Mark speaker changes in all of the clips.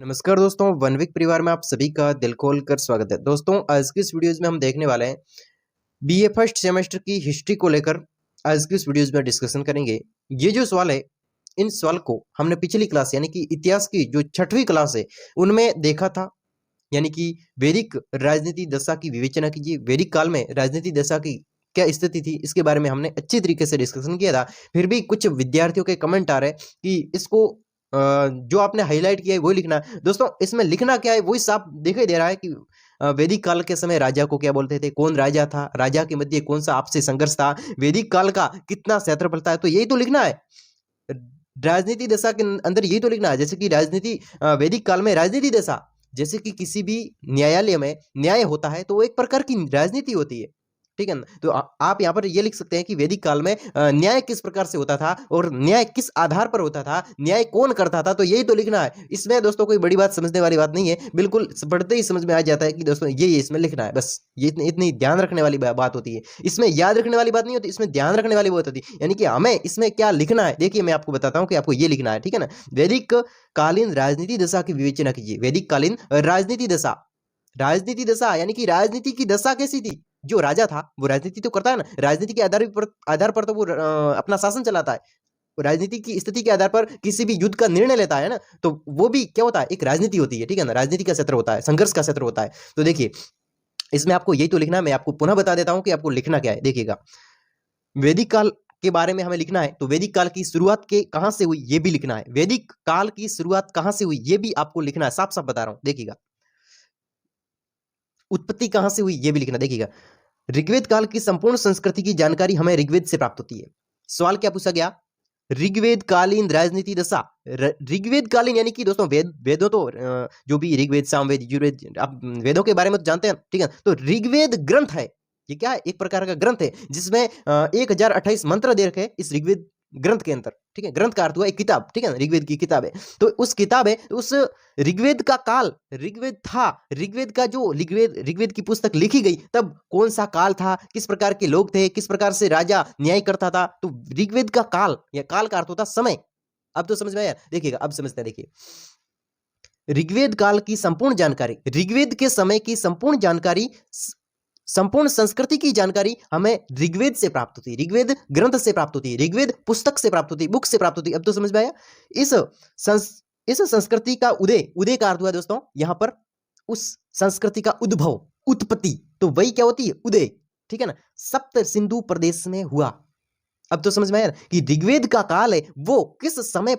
Speaker 1: नमस्कार दोस्तों, वनविक परिवार में आप सभी का दिल खोल कर स्वागत है। दोस्तों, आज की इस वीडियोज़ में हम देखने वाले हैं बीए फर्स्ट सेमेस्टर की हिस्ट्री को लेकर आज की इस वीडियोज़ में डिस्कशन करेंगे। ये जो सवाल है, इन सवाल को हमने पिछली क्लास यानी कि इतिहास की जो 6वीं क्लास है, उनमें देखा था। यानी कि वैदिक राजनीति दशा की विवेचना कीजिए। वैदिक काल में राजनीति दशा की क्या स्थिति थी, इसके बारे में हमने अच्छी तरीके से डिस्कशन किया था। फिर भी कुछ विद्यार्थियों के कमेंट आ रहे हैं कि इसको जो आपने हाईलाइट किया है वो लिखना है। दोस्तों, इसमें लिखना क्या है वही साफ दिखाई दे रहा है कि वैदिक काल के समय राजा को क्या बोलते थे, कौन राजा था, राजा के मध्य कौन सा आपसी संघर्ष था, वैदिक काल का कितना क्षेत्रफल था, तो यही तो लिखना है। राजनीति दशा के अंदर यही तो लिखना है। जैसे कि राजनीति वैदिक काल में राजनीति दशा, जैसे कि किसी भी न्यायालय में न्याय होता है तो वो एक प्रकार की राजनीति होती है, ठीक है ना। तो आप यहाँ पर ये लिख सकते हैं कि वैदिक काल में न्याय किस प्रकार से होता था और न्याय किस आधार पर होता था, न्याय कौन करता था, तो यही तो लिखना है। इसमें दोस्तों कोई बड़ी बात समझने वाली बात नहीं है, बिल्कुल पढ़ते ही समझ में आ जाता है कि दोस्तों ये इसमें लिखना है, बस ये इतनी ध्यान रखने वाली बात होती है। इसमें याद रखने वाली बात नहीं होती, इसमें ध्यान रखने वाली बात होती है। यानी कि हमें इसमें क्या लिखना है, देखिए मैं आपको बताता हूँ कि आपको ये लिखना है, ठीक है ना। वैदिक कालीन राजनीति दशा की विवेचना कीजिए। वैदिक कालीन राजनीति दशा, राजनीति दशा यानी कि राजनीति की दशा कैसी थी। जो राजा था वो राजनीति तो करता है ना, राजनीति के आधार पर तो वो अपना शासन चलाता है। राजनीति की स्थिति के आधार पर किसी भी युद्ध का निर्णय लेता है ना, तो वो भी क्या होता है, एक राजनीति होती है, ठीक है ना। राजनीति का क्षेत्र होता है, संघर्ष का क्षेत्र होता है। तो देखिए इसमें आपको यही तो लिखना है। मैं आपको पुनः बता देता हूं कि आपको लिखना क्या है। देखिएगा, वैदिक काल के बारे में हमें लिखना है, तो वैदिक काल की शुरुआत के कहां से हुई ये भी लिखना है। वैदिक काल की शुरुआत कहां से हुई ये भी आपको लिखना है, साफ साफ बता रहा हूं। देखिएगा, उत्पत्ति कहां से हुई ये भी लिखना। देखिएगा, ऋग्वेद काल की संपूर्ण संस्कृति की जानकारी हमें ऋग्वेद से प्राप्त होती है। सवाल क्या पूछा गया, ऋग्वेद कालीन राजनीति दशा। ऋग्वेद कालीन यानी कि दोस्तों वेदों तो जो भी ऋग्वेद, सामवेद, यजुर्वेद, आप वेदों के बारे में तो जानते हैं, ठीक है। तो ऋग्वेद ग्रंथ है, ये क्या है, एक प्रकार का ग्रंथ है जिसमें 1028 मंत्र दे रखे इस ऋग्वेद ग्रंथ के अंदर, ठीक है। ग्रंथ का अर्थ हुआ एक किताब, ठीक है ना, ऋग्वेद की किताब है। तो उस किताब है, उस ऋग्वेद का काल, ऋग्वेद था, ऋग्वेद का जो ऋग्वेद की पुस्तक लिखी गई तब कौन सा काल था, किस प्रकार के लोग थे, किस प्रकार से राजा न्याय करता था, तो ऋग्वेद का काल या काल का अर्थ होता समय। अब तो समझ में आया। देखिएगा, अब समझते हैं। देखिए, ऋग्वेद काल की संपूर्ण जानकारी, ऋग्वेद के समय की संपूर्ण जानकारी, संपूर्ण संस्कृति की जानकारी हमें ऋग्वेद से प्राप्त होती है, ऋग्वेद ग्रंथ से प्राप्त होती है, ऋग्वेद पुस्तक से प्राप्त होती है, बुक से प्राप्त होती है। अब तो समझ में आया। इस इस संस्कृति का उदय, उदय का अर्थ हुआ दोस्तों यहां पर उस संस्कृति का उद्भव, उत्पत्ति, तो वही क्या होती है, उदय, ठीक है ना, सप्त सिंधु प्रदेश में हुआ। अब तो समझ में आया कि ऋग्वेद का काल है वो किस समय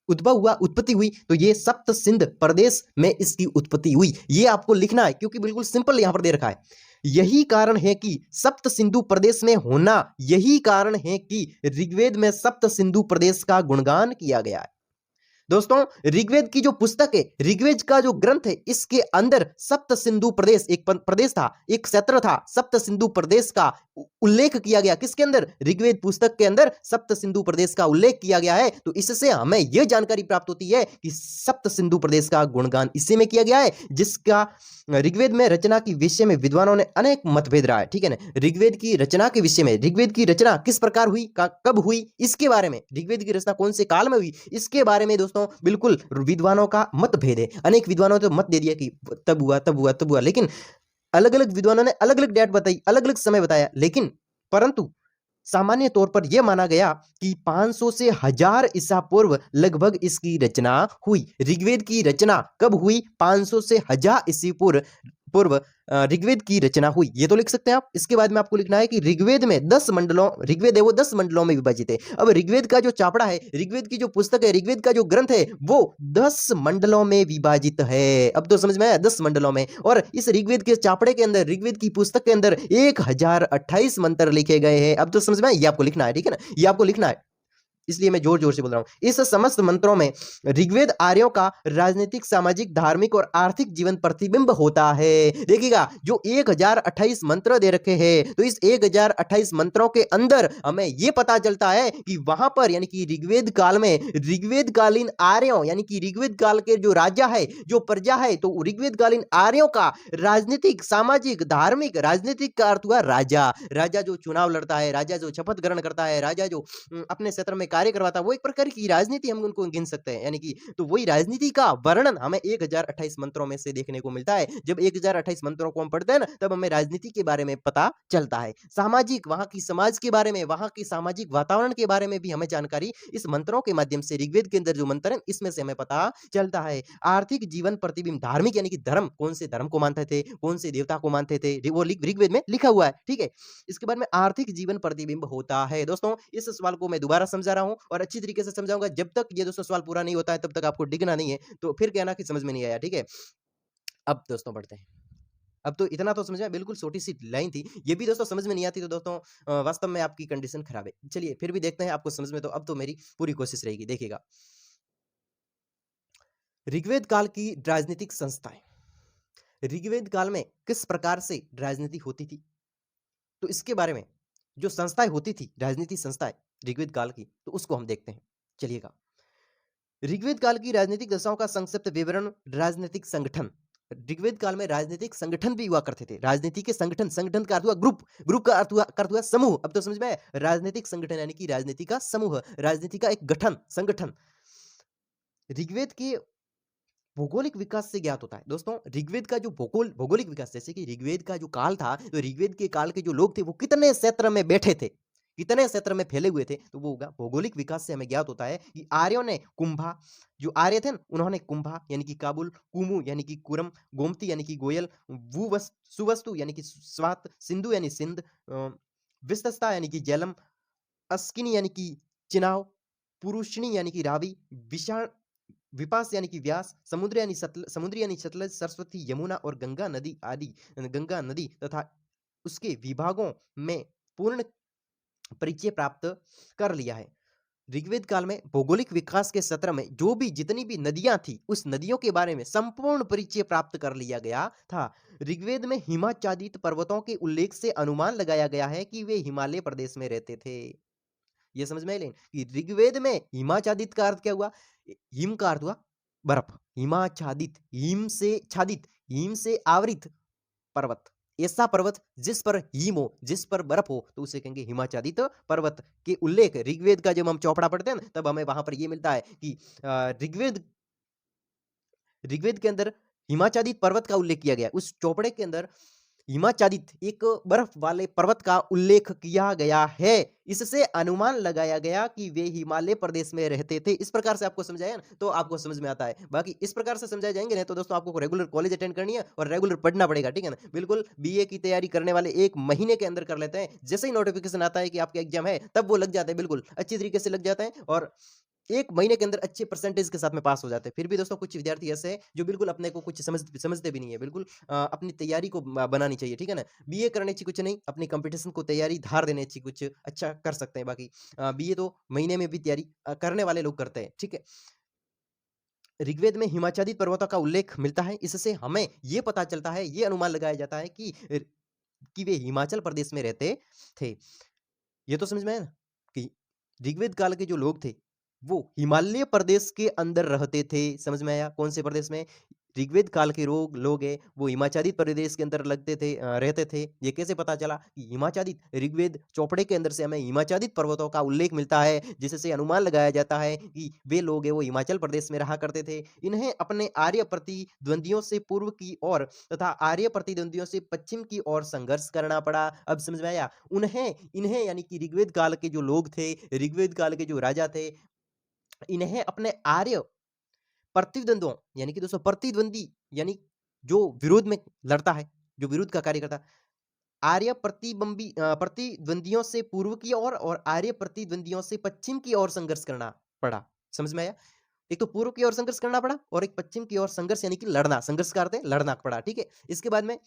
Speaker 1: उद्भव हुआ, उत्पत्ति हुई, तो ये सप्त सिंध प्रदेश में इसकी उत्पत्ति हुई। ये आपको लिखना है क्योंकि बिल्कुल सिंपल यहां पर दे रखा है। यही कारण है कि सप्त सिंधु प्रदेश में होना, यही कारण है कि ऋग्वेद में सप्त सिंधु प्रदेश का गुणगान किया गया है। दोस्तों, ऋग्वेद की जो पुस्तक है, ऋग्वेद का जो ग्रंथ है, इसके अंदर सप्त सिंधु प्रदेश एक प्रदेश था, एक क्षेत्र था, सप्त सिंधु प्रदेश का उल्लेख किया गया। किसके अंदर, ऋग्वेद पुस्तक के अंदर सप्त सिंधु प्रदेश का उल्लेख किया गया है। तो इससे हमें यह जानकारी प्राप्त होती है कि सप्त सिंधु प्रदेश का गुणगान इसी में किया गया है, जिसका ऋग्वेद में रचना के विषय में विद्वानों ने अनेक मतभेद रहा है, ठीक है ना। ऋग्वेद की रचना के विषय में, ऋग्वेद की रचना किस प्रकार हुई, कब हुई, इसके बारे में, ऋग्वेद की रचना कौन से काल में हुई, इसके बारे में दोस्तों बिल्कुल विद्वानों का मतभेद है। अनेक विद्वानों ने तो मत दे दिया कि तब हुआ, तब हुआ, तब हुआ, लेकिन अलग अलग विद्वानों ने अलग अलग डेट बताई, अलग अलग समय बताया, लेकिन परंतु सामान्य तौर पर यह माना गया कि 500 से 1000 ईसा पूर्व लगभग इसकी रचना हुई। ऋग्वेद की रचना कब हुई, 500 से 1000 ईसा पूर्व ऋग्वेद की रचना हुई, ये तो लिख सकते हैं आप। इसके बाद में आपको लिखना है कि ऋग्वेद में 10 मंडलों, ऋग्वेद है वो 10 मंडलों में विभाजित है। अब ऋग्वेद का जो चापड़ा है, ऋग्वेद की जो पुस्तक है, ऋग्वेद का जो ग्रंथ है वो 10 मंडलों में विभाजित है। अब तो समझ में आया, 10 मंडलों में। और इस ऋग्वेद के चापड़े के अंदर, ऋग्वेद की पुस्तक के अंदर 1028 मंत्र लिखे गए हैं। अब तो समझ में आया, ये आपको लिखना है, ठीक है ना, ये आपको लिखना है, इसलिए मैं जोर जोर से बोल रहा हूं। इस समस्त मंत्रों में ऋग्वेद आर्यों का राजनीतिक, सामाजिक, धार्मिक और आर्थिक जीवन प्रतिबिंब होता है। देखिएगा, जो 1028 मंत्र दे रखे हैं, तो इस 1028 मंत्रों के अंदर हमें यह पता चलता है कि वहां पर यानी कि ऋग्वेद काल में, ऋग्वेद कालीन आर्यों यानी कि ऋग्वेद काल के जो राजा है, जो प्रजा है, तो ऋग्वेद कालीन आर्यों का राजनीतिक, सामाजिक, धार्मिक, राजनीतिक का अर्थ हुआ राजा, राजा जो चुनाव लड़ता है, राजा जो शपथ ग्रहण करता है, राजा जो अपने क्षेत्र में कार्य करवाता, वो एक प्रकार की राजनीति हम उनको गिन सकते हैं। यानी कि तो वही राजनीति का वर्णन हमें 1028 मंत्रों में से देखने को मिलता है। जब 1028 मंत्रों को हम पढ़ते हैं ना, तब हमें राजनीति के बारे में पता चलता है। सामाजिक, वहाँ की समाज के बारे में, वहाँ के सामाजिक वातावरण के बारे में भी हमें जानकारी इस मंत्रों के माध्यम से, ऋग्वेद के अंदर जो मंत्र हैं, इसमें से हमें पता चलता है। आर्थिक जीवन प्रतिबिंब, धार्मिक यानी कि धर्म, कौन से धर्म को मानते थे, कौन से देवता को मानते थे, वो ऋग्वेद में लिखा हुआ है, ठीक है। इसके बाद में आर्थिक जीवन प्रतिबिंब होता है। दोस्तों इस सवाल को मैं दोबारा समझा रहा हूं और अच्छी तरीके से समझाऊंगा। जब तक ये दोस्तों सवाल पूरा नहीं होता है तब तक आपको डिगना नहीं है, तो फिर कहना कि समझ में नहीं आया, ठीक है। अब दोस्तों बढ़ते हैं। अब तो इतना तो समझ में आया, बिल्कुल छोटी सी लाइन थी। ये भी दोस्तों समझ में नहीं आती तो दोस्तों वास्तव में आपकी कंडीशन खराब है। चलिए फिर भी देखते हैं आपको समझ में, तो अब तो मेरी पूरी कोशिश रहेगी। देखिएगा, ऋग्वेद काल की राजनीतिक संस्थाएं, ऋग्वेद काल में किस प्रकार से राजनीति होती थी, तो इसके बारे में जो संस्थाएं होती थी, राजनीति संस्थाएं ऋग्वेद काल की, तो उसको हम देखते हैं। चलिएगा, ऋग्वेद काल की राजनीतिक दशाओं का संक्षिप्त विवरण, राजनीतिक संगठन। ऋग्वेद काल में राजनीतिक संगठन भी हुआ करते थे। राजनीति के संगठन, संगठन का अर्थ हुआ ग्रुप, ग्रुप का अर्थ हुआ समूह। अब तो समझ में आया? राजनीतिक संगठन यानी कि राजनीति का समूह, राजनीति का एक गठन, संगठन। ऋग्वेद के भौगोलिक विकास से ज्ञात होता है। दोस्तों ऋग्वेद का जो भौगोलिक विकास, जैसे कि ऋग्वेद का जो काल था, तो ऋग्वेद के काल के जो लोग थे वो कितने क्षेत्र में बैठे थे, कितने क्षेत्र में फैले हुए थे, तो वो होगा भौगोलिक विकास से हमें ज्ञात होता है कि आर्यों ने कुंभा, जो आर्य थे ना, उन्होंने कुंभा यानी कि काबुल, कुमु यानी कि कुरम, गोमती यानी कि गोयल, सुवस्तु यानी कि स्वात, सिंधु यानी सिंध, विस्तस्ता यानी कि जेलम, अस्किनी यानी कि चिनाव, पुरुषनी यानी कि रावी, विषाण विपास यानी कि व्यास, समुद्र यानी सतलज, सरस्वती, यमुना और गंगा नदी आदि, गंगा नदी तथा उसके विभागों में पूर्ण परिचय प्राप्त कर लिया है। ऋग्वेद काल में भौगोलिक विकास के सत्र में जो भी जितनी भी नदियां थी, उस नदियों के बारे में संपूर्ण परिचय प्राप्त कर लिया गया था। ऋग्वेद में हिमाच्छादित पर्वतों के उल्लेख से अनुमान लगाया गया है कि वे हिमालय प्रदेश में रहते थे। ये समझ में आई लेकिन कि ऋग्वेद में हिमाच्छादित का अर्थ क्या हुआ? हिम का अर्थ हुआ बर्फ, हिमाच्छादित, हिम से आवृत पर्वत, ऐसा पर्वत जिस पर हिम हो, जिस पर बर्फ हो, तो उसे कहेंगे हिमाच्छादित पर्वत के उल्लेख ऋग्वेद का जब हम चौपड़ा पढ़ते हैं ना, तब हमें वहां पर यह मिलता है कि ऋग्वेद ऋग्वेद के अंदर हिमाच्छादित पर्वत का उल्लेख किया गया। उस चौपड़े के अंदर हिमाच्छादित एक बर्फ वाले पर्वत का उल्लेख किया गया है। इससे अनुमान लगाया गया कि वे हिमालय प्रदेश में रहते थे। इस प्रकार से आपको समझाया ना, तो आपको समझ में आता है। बाकी इस प्रकार से समझाए जाएंगे ना, तो दोस्तों आपको रेगुलर कॉलेज अटेंड करनी है और रेगुलर पढ़ना पड़ेगा, ठीक है ना। बिल्कुल बीए की तैयारी करने वाले 1 महीने के अंदर कर लेते हैं। जैसे ही नोटिफिकेशन आता है कि आपका एग्जाम है, तब वो लग जाते हैं, बिल्कुल अच्छी तरीके से लग जाते हैं और 1 महीने के अंदर अच्छे परसेंटेज के साथ में पास हो जाते हैं। फिर भी दोस्तों कुछ विद्यार्थी ऐसे हैं जो बिल्कुल अपने को कुछ समझते भी नहीं है। बिल्कुल अपनी तैयारी को बनानी चाहिए, ठीक है ना। बीए करने चाहिए कुछ नहीं, अपनी कंपटीशन को तैयारी धार देने चाहिए, कुछ अच्छा कर सकते हैं। बाकी बीए तो महीने में भी तैयारी करने वाले लोग करते हैं, ठीक है। ऋग्वेद में हिमाच्छादित पर्वतों का उल्लेख मिलता है। इससे हमें ये पता चलता है, ये अनुमान लगाया जाता है कि वे हिमाचल प्रदेश में रहते थे। ये तो समझ में आया ना कि ऋग्वेद काल के जो लोग थे, वो हिमालय प्रदेश के अंदर रहते थे। समझ में आया? कौन से प्रदेश में? ऋग्वेद काल के लोग हैं, वो हिमाच्छादित प्रदेश के अंदर रहते थे। ये कैसे पता चला कि हिमाच्छादित? ऋग्वेद चौपड़े के अंदर से हमें हिमाच्छादित पर्वतों का उल्लेख मिलता है, जिससे अनुमान लगाया जाता है कि वे लोग हैं वो हिमाचल प्रदेश में रहा करते थे। इन्हें अपने आर्य प्रतिद्वंदियों से पूर्व की ओर तथा आर्य प्रतिद्वंदियों से पश्चिम की ओर संघर्ष करना पड़ा। अब समझ में आया? इन्हें यानी कि ऋग्वेद काल के जो लोग थे, ऋग्वेद काल के जो राजा थे, इन्हें अपने आर्य प्रतिद्वंद्वों यानी कि दोस्तों प्रतिद्वंदी यानी जो विरोध में लड़ता है, जो विरोध का कार्य करता है, प्रतिद्वंदियों से पूर्व की ओर और आर्य प्रतिद्वंदियों से पश्चिम की ओर संघर्ष करना पड़ा। समझ में आया? एक तो पूर्व की ओर संघर्ष करना पड़ा और एक पश्चिम की ओर संघर्ष यानी कि लड़ना, संघर्ष का अर्थ है लड़ना पड़ा, ठीक है। इसके बाद में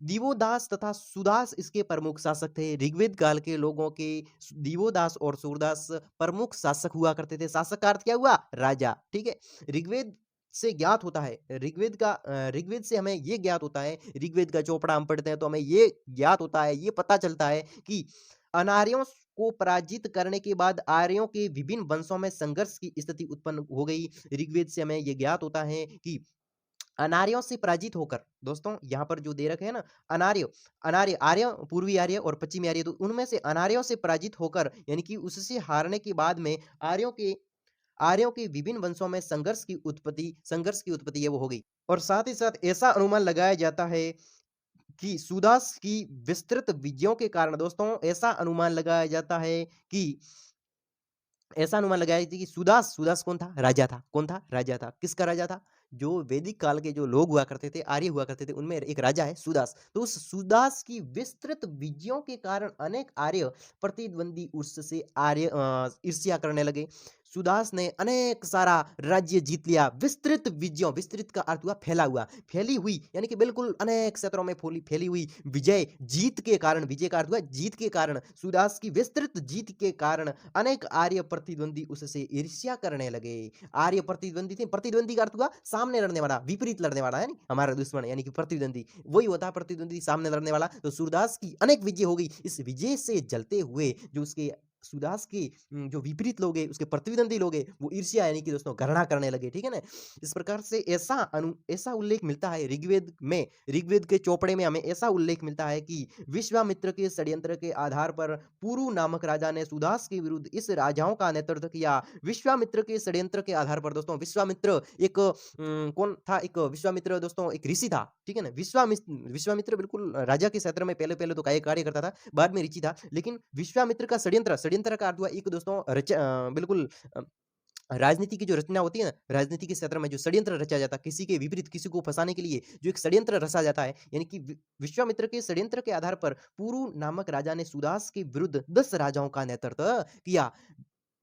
Speaker 1: दिवोदास तथा सुदास इसके प्रमुख शासक थे। ऋग्वेद काल के लोगों के दिवोदास और सूरदास प्रमुख शासक हुआ करते थे। शासक का अर्थ क्या हुआ? राजा, ठीक है। ऋग्वेद से ज्ञात होता है, ऋग्वेद से हमें ये ज्ञात होता है, ऋग्वेद का चौपड़ा हम पढ़ते हैं तो हमें ये ज्ञात होता है, ये पता चलता है कि अनार्यों को पराजित करने के बाद आर्यों के विभिन्न वंशों में संघर्ष की स्थिति उत्पन्न हो गई। ऋग्वेद से हमें ये ज्ञात होता है कि अनार्यों से पराजित होकर, दोस्तों यहाँ पर जो दे रखे हैं ना, अनार्य, अनार्य, आर्य, पूर्वी आर्य और पश्चिमी आर्य, तो उनमें से अनार्यों से पराजित होकर यानी कि उससे हारने के बाद में आर्यों के विभिन्न वंशों में संघर्ष की उत्पत्ति है वो हो गई। और साथ ही साथ ऐसा अनुमान लगाया जाता है कि सुदास की विस्तृत विजयों के कारण, दोस्तों ऐसा अनुमान लगाया था कि सुदास सुदास कौन था? राजा था। कौन था? राजा था। किसका राजा था? जो वैदिक काल के जो लोग हुआ करते थे, आर्य हुआ करते थे, उनमें एक राजा है सुदास। तो उस सुदास की विस्तृत विजयों के कारण अनेक आर्य प्रतिद्वंदी उससे ईर्ष्या करने लगे। सुदास ने अनेक सारा राज्य जीत लिया। विस्तृत विजयों, विस्तृत का अर्थ हुआ फैला हुआ, फैली हुई, यानी कि बिल्कुल अनेक क्षेत्रों में फैली हुई विजय, जीत के कारण, विजय का अर्थ हुआ जीत के कारण, सुदास की विस्तृत जीत के कारण अनेक आर्य प्रतिद्वंदी उससे ईर्ष्या करने लगे। आर्य प्रतिद्वंदी थे, प्रतिद्वंदी का अर्थ हुआ सामने लड़ने वाला, विपरीत लड़ने वाला, है नहीं, हमारा दुश्मन यानी कि प्रतिद्वंदी, वही होता है प्रतिद्वंदी, सामने लड़ने वाला। तो सूरदास की अनेक विजय हो गई। इस विजय से जलते हुए जो उसके सुदास के जो विपरीत लोग हैं, उसके प्रतिद्वंदी लोग हैं, वो ईर्ष्या यानी कि दोस्तों घृणा करने लगे, ठीक है ना। इस प्रकार से ऐसा उल्लेख मिलता है ऋग्वेद के चौपड़े में हमें ऐसा उल्लेख मिलता है कि विश्वामित्र के षड्यंत्र के आधार पर पुरु नामक राजा ने सुदास के विरुद्ध इस राजाओं का नेतृत्व किया। विश्वामित्र के षड्यंत्र के आधार पर, दोस्तों विश्वामित्र एक कौन था? एक विश्वामित्र दोस्तों एक ऋषि था, ठीक है ना। विश्वामित्र बिल्कुल राजा के क्षेत्र में पहले पहले तो कार्य करता था, बाद में ऋषि था। लेकिन विश्वामित्र का षड्यंत्र का अर्थ हुआ एक दोस्तों बिल्कुल राजनीति की जो रचना होती है ना, राजनीति के क्षेत्र में जो षड्यंत्र रचा जाता है, किसी के विपरीत किसी को फंसाने के लिए जो एक षड्यंत्र रचा जाता है, यानी कि विश्वामित्र के षड्यंत्र के आधार पर पुरु नामक राजा ने सुदास के विरुद्ध 10 राजाओं का नेतृत्व किया।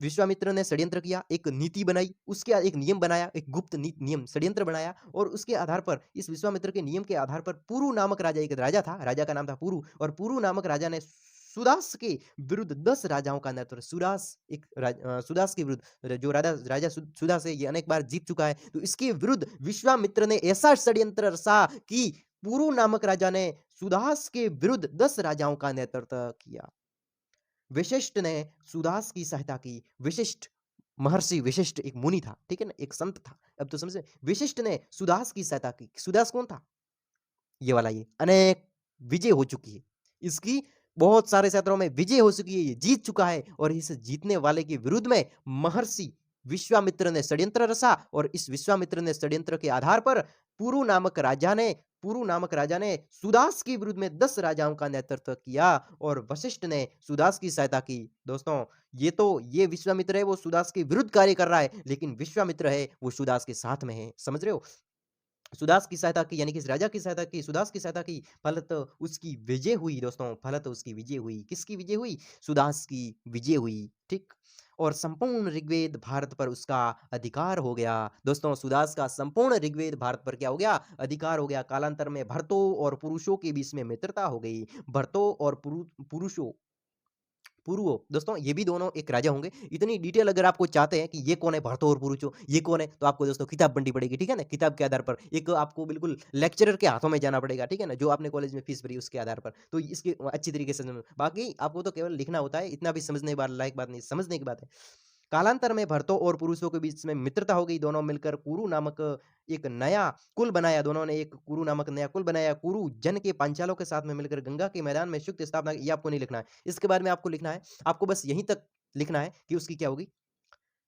Speaker 1: विश्वामित्र ने षड्यंत्र किया, एक नीति बनाई, उसके एक नियम बनाया, एक गुप्त नियम षड्यंत्र बनाया, और उसके आधार पर, इस विश्वामित्र के नियम के आधार पर पुरु नामक राजा, एक राजा था, राजा का नाम था पुरु, और पुरु नामक राजा ने सुदास के विरुद्ध 10 राजाओं का नेतृत्व, सुदास के विरुद्ध, जो राजा सुदास है, ये अनेक बार जीत चुका है, तो इसके विरुद्ध विश्वामित्र ने ऐसा षड्यंत्र रचा कि पुरु नामक राजा ने सुदास के विरुद्ध 10 राजाओं का नेतृत्व किया। वशिष्ठ ने सुदास की सहायता की। महर्षि वशिष्ठ एक मुनि था, ठीक है ना, एक संत था। अब तो समझे, वशिष्ठ ने सुदास की सहायता की। सुदास कौन था? ये वाला, ये अनेक विजय हो चुकी है इसकी, बहुत सारे क्षेत्रों में विजय हो चुकी है, ये जीत चुका है, और इस जीतने वाले के विरुद्ध में महर्षि विश्वामित्र ने षड्यंत्र रचा, और इस विश्वामित्र ने षड्यंत्र के आधार पर पुरु नामक राजा ने सुदास के विरुद्ध में 10 राजाओं का नेतृत्व किया, और वशिष्ठ ने सुदास की सहायता की। दोस्तों ये विश्वामित्र है, वो सुदास के विरुद्ध कार्य कर रहा है, लेकिन विश्वामित्र है वो सुदास के साथ में है, समझ रहे हो। सुदास की सहायता की, यानी कि इस राजा की सहायता की, सुदास की सहायता की, फलत उसकी विजय हुई। दोस्तों फलत उसकी विजय हुई, किसकी विजय हुई? सुदास की विजय हुई, ठीक। और संपूर्ण ऋग्वेद भारत पर उसका अधिकार हो गया। दोस्तों सुदास का संपूर्ण ऋग्वेद भारत पर क्या हो गया? अधिकार हो गया। कालांतर में भरतों और पुरुषों के बीच में मित्रता हो गई। भरतों और पुरुषों, पुरुओ, दोस्तों ये भी दोनों एक राजा होंगे। इतनी डिटेल अगर आपको चाहते हैं कि ये कौन है भरतो और पुरुचो, ये कौन है, तो आपको दोस्तों किताब पढ़नी पड़ेगी, ठीक है ना। किताब के आधार पर एक आपको बिल्कुल लेक्चरर के हाथों में जाना पड़ेगा, ठीक है ना, जो आपने कॉलेज में फीस भरी उसके आधार पर, तो इसके अच्छी तरीके से बाकी आपको तो केवल लिखना होता है, इतना भी समझने लायक बात नहीं, समझने की बात है। कालांतर में भरतों और पुरुषों के बीच में मित्रता हो गई। दोनों मिलकर कुरु नामक एक नया कुल बनाया। दोनों ने एक कुरु नामक नया कुल बनाया। कुरु जन के पांचालों के साथ में मिलकर गंगा के मैदान में शुक्त स्थापना, ये आपको नहीं लिखना है, इसके बारे में आपको लिखना है, आपको बस यहीं तक लिखना है कि उसकी क्या होगी,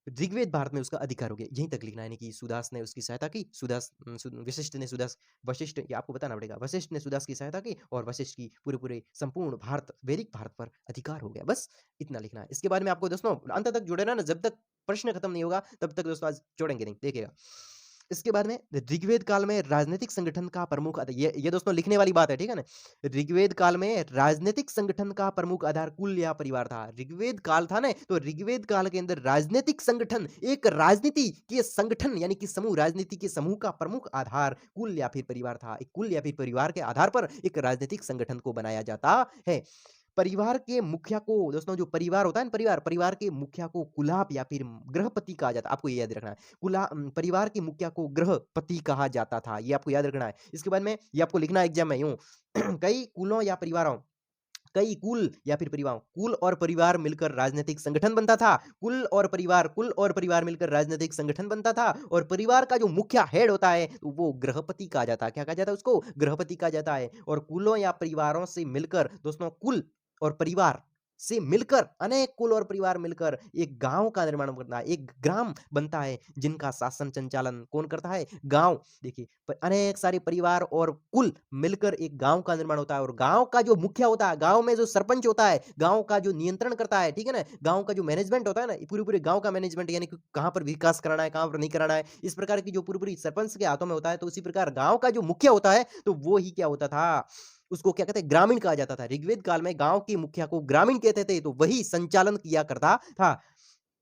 Speaker 1: ऋग्वेद भारत में उसका अधिकार हो गया, यहीं तक लिखना है। यानी कि सुदास ने उसकी सहायता की, वशिष्ठ, ये आपको बताना पड़ेगा, वशिष्ठ ने सुदास की सहायता की, और वशिष्ठ की पूरे पूरे संपूर्ण भारत, वैदिक भारत पर अधिकार हो गया। बस इतना लिखना है। इसके बारे में आपको दोस्तों अंत तक जुड़े रहना, जब तक प्रश्न खत्म नहीं होगा तब तक दोस्तों आज छोड़ेंगे नहीं, देखिएगा। इसके बाद में ऋग्वेद काल में राजनीतिक संगठन का प्रमुख ये दोस्तों लिखने वाली बात है, ठीक है ना। ऋग्वेद काल में राजनीतिक संगठन का प्रमुख आधार कुल या परिवार था। ऋग्वेद काल था ना, तो ऋग्वेद काल के अंदर राजनीतिक संगठन, एक राजनीति के संगठन यानी कि समूह, राजनीति के समूह का प्रमुख आधार कुल या फिर परिवार था। एक कुल या फिर परिवार के आधार पर एक राजनीतिक संगठन को बनाया जाता है। परिवार के मुखिया को, दोस्तों जो परिवार होता है ना, परिवार के मुखिया को कुलाप या फिर गृहपति कहा जाता है। आपको ये याद रखना है, परिवार के मुखिया को गृहपति कहा जाता था, ये आपको याद रखना है। इसके बाद में ये आपको लिखना है एग्जाम में यूं कई कुलों या परिवारों कई कुल या फिर परिवार, कुल और परिवार मिलकर राजनीतिक संगठन बनता था। कुल और परिवार मिलकर राजनीतिक संगठन बनता था और परिवार का जो मुखिया हेड होता है तो वो गृहपति कहा जाता है। क्या कहा जाता है उसको? गृहपति कहा जाता है। और कुलों या परिवारों से मिलकर दोस्तों, कुल और परिवार से मिलकर, अनेक कुल और परिवार मिलकर एक गांव का निर्माण करता है, एक ग्राम बनता है जिनका शासन संचालन कौन करता है? गांव। देखिए, अनेक सारे परिवार और कुल मिलकर एक गांव का निर्माण होता है और गांव का जो मुखिया होता है, गांव में जो सरपंच होता है, गांव का जो नियंत्रण करता है, ठीक है ना, गांव का जो मैनेजमेंट होता है ना, पूरे पूरे गांव का मैनेजमेंट, यानी कि कहां पर विकास कराना है, कहां पर नहीं कराना है, इस प्रकार की जो पूरी पूरी सरपंच के हाथों में होता है। तो उसी प्रकार गांव का जो मुखिया होता है तो वो ही क्या होता था? उसको क्या कहते हैं? ग्रामीण कहा जाता था। ऋग्वेद काल में गांव के मुखिया को ग्रामीण कहते थे, तो वही संचालन किया करता था।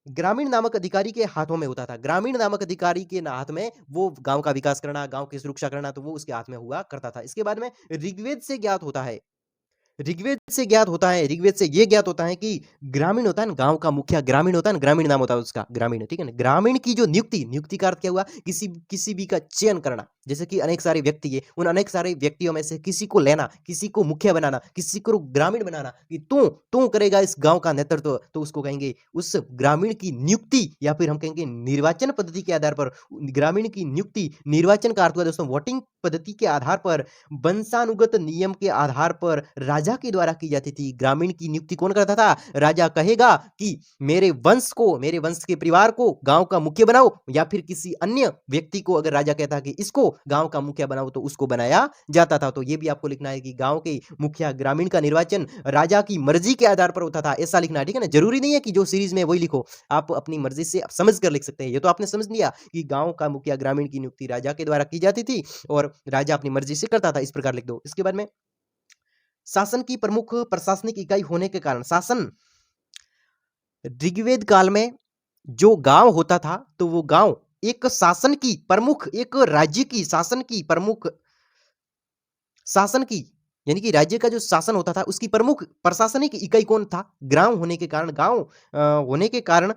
Speaker 1: ग्रामीण नामक अधिकारी के हाथों में होता था। ग्रामीण नामक अधिकारी के हाथ में वो गांव का विकास करना, गांव की सुरक्षा करना, तो वो उसके हाथ में हुआ करता था। इसके बाद में ऋग्वेद से ज्ञात होता है, ऋग्वेद से ये ज्ञात होता है कि ग्रामीण होता है ना, गांव का मुखिया ग्रामीण होता है ना, ग्रामीण नाम होता है उसका, ग्रामीण, ठीक है ना। ग्रामीण की जो नियुक्ति, नियुक्ति का अर्थ क्या हुआ? किसी किसी भी का चयन करना। जैसे कि अनेक सारे व्यक्ति है, उन अनेक सारे व्यक्तियों में से किसी को लेना, किसी को मुखिया बनाना, किसी को ग्रामीण बनाना कि तू करेगा इस गांव का नेतृत्व, तो उसको कहेंगे उस ग्रामीण की नियुक्ति, या फिर हम कहेंगे निर्वाचन पद्धति के आधार पर ग्रामीण की नियुक्ति। निर्वाचन का अर्थ हुआ दोस्तों वोटिंग पद्धति के आधार पर, वंशानुगत नियम के आधार पर राजा के द्वारा की जाती थी। ग्रामीण की नियुक्ति कौन करता था? राजा कहेगा कि मेरे वंश के परिवार को गांव का मुखिया बनाओ, या फिर किसी अन्य व्यक्ति को अगर राजा कहता कि इसको गांव का मुखिया बनाओ तो उसको बनाया जाता था। तो ये भी आपको लिखना है कि गांव के मुखिया, ग्रामीण का निर्वाचन राजा की मर्जी के आधार पर होता था, ऐसा लिखना है, ठीक है ना। जरूरी नहीं है कि जो सीरीज में वही लिखो, आप अपनी मर्जी से समझ कर लिख सकते हैं। ये तो आपने समझ लिया कि गांव का मुखिया, ग्रामीण की नियुक्ति राजा के द्वारा की जाती थी और राजा अपनी मर्जी से करता था, इस प्रकार लिख दो। इसके बाद में शासन की प्रमुख प्रशासनिक इकाई होने के कारण, शासन ऋग्वेद काल में जो गांव होता था तो वो गांव एक शासन की प्रमुख, एक राज्य की शासन की प्रमुख, शासन की यानी कि राज्य का जो शासन होता था उसकी प्रमुख प्रशासनिक इकाई कौन था? ग्राम होने के कारण, गांव होने के कारण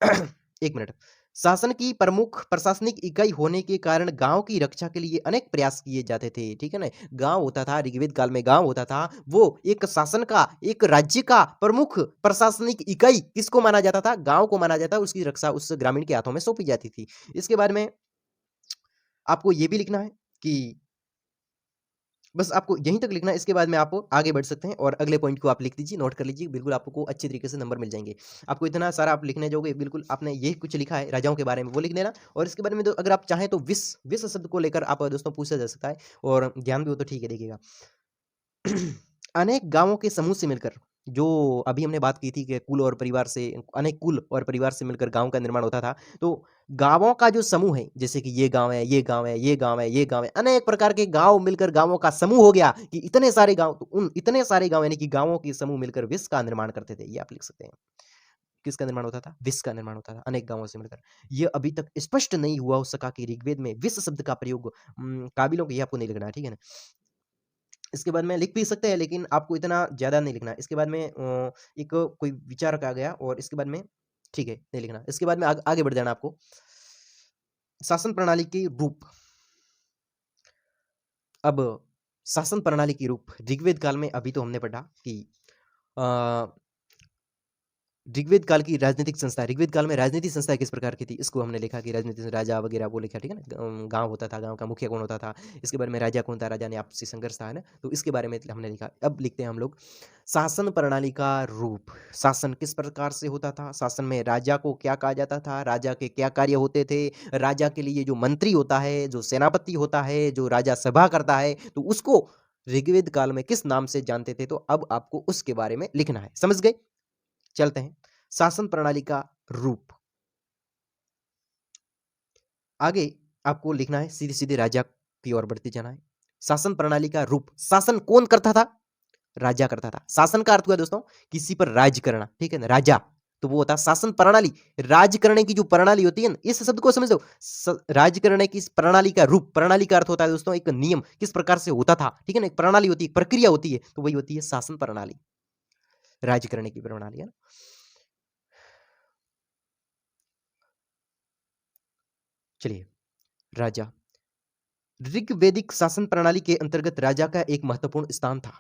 Speaker 1: एक मिनट, शासन की प्रमुख प्रशासनिक इकाई होने के कारण गांव की रक्षा के लिए अनेक प्रयास किए जाते थे, ठीक है ना। गांव होता था, ऋग्वेद काल में गांव होता था, वो एक शासन का, एक राज्य का प्रमुख प्रशासनिक इकाई किसको माना जाता था? गांव को माना जाता, उसकी रक्षा उस ग्रामीण के हाथों में सौंपी जाती थी। इसके बारे में आपको ये भी लिखना है कि बस आपको यहीं तक लिखना है, इसके बाद में आप आगे बढ़ सकते हैं और अगले पॉइंट को आप लिख दीजिए, नोट कर लीजिए, बिल्कुल आपको अच्छे तरीके से नंबर मिल जाएँगे। आपको इतना सारा आप लिखने जाओगे, बिल्कुल आपने ये कुछ लिखा है राजाओं के बारे में वो लिख देना, और इसके बारे में तो अगर आप चाहें तो विश्व शब्द को लेकर आप दोस्तों पूछा जा सकता है, और ध्यान भी हो तो ठीक है, देखिएगा। अनेक गाँवों के समूह से मिलकर, जो अभी हमने बात की थी कि कुल और परिवार से, अनेक कुल और परिवार से मिलकर गाँव का निर्माण होता था। तो गाँवों का जो समूह है, जैसे कि ये गाँव है, ये गाँव है, ये गाँव है, ये गाँव है, अनेक प्रकार के गाँव मिलकर गाँवों का समूह हो गया कि इतने सारे गाँव, तो उन इतने सारे गाँव यानी कि गाँवों के समूह मिलकर विश्व का निर्माण करते थे। ये आप लिख सकते हैं। किसका निर्माण होता था? विश्व का निर्माण होता था, अनेक गाँवों से मिलकर। ये अभी तक स्पष्ट नहीं हुआ हो सका कि ऋग्वेद में विश्व शब्द का प्रयोग काबिलों को, ये आपको नहीं लिखना है, ठीक है ना? इसके बाद में लिख भी सकते हैं, लेकिन आपको इतना ज़्यादा नहीं लिखना है। इसके बाद में एक कोई विचारक आ गया और इसके बाद में ठीक है, नहीं लिखना। इसके बाद में आगे बढ़ जाना आपको। शासन प्रणाली के रूप। अब शासन प्रणाली के रूप ऋग्वेद काल में अभी तो हमने पढ़ा कि अ, ऋग्वेद काल की राजनीतिक संस्था, ऋग्वेद काल में राजनीतिक संस्था किस प्रकार की थी, इसको हमने लिखा कि राजनीतिक राजा वगैरह वो लिखा, ठीक है ना। गांव होता था, गांव का मुखिया कौन होता था, इसके बारे में राजा कौन था, राजा ने आपसी संघर्ष था, है ना, तो इसके बारे में हमने लिखा। अब लिखते हैं हम लोग शासन प्रणाली का रूप। शासन किस प्रकार से होता था, शासन में राजा को क्या कहा जाता था, राजा के क्या कार्य होते थे, राजा के लिए जो मंत्री होता है, जो सेनापति होता है, जो राजा सभा करता है, तो उसको ऋग्वेद काल में किस नाम से जानते थे, तो अब आपको उसके बारे में लिखना है। समझ गए? चलते हैं शासन प्रणाली का रूप। आगे आपको लिखना है, सीधे सीधे राजा की ओर बढ़ते जाना है। शासन प्रणाली का रूप, शासन कौन करता था? राजा करता था। शासन का अर्थ हुआ दोस्तों किसी पर राज करना, ठीक है ना, राजा, तो वो होता शासन प्रणाली। राज करने की जो प्रणाली होती है ना, इस शब्द को समझ लो, राज करने की इस प्रणाली का रूप, प्रणाली का अर्थ होता है दोस्तों एक नियम, किस प्रकार से होता था, ठीक है ना, एक प्रणाली होती है, एक प्रक्रिया होती है, तो वही होती है शासन प्रणाली, राज करने की प्रणाली, है ना। चलिए, राजा, ऋग्वेदिक शासन प्रणाली के अंतर्गत राजा का एक महत्वपूर्ण स्थान था।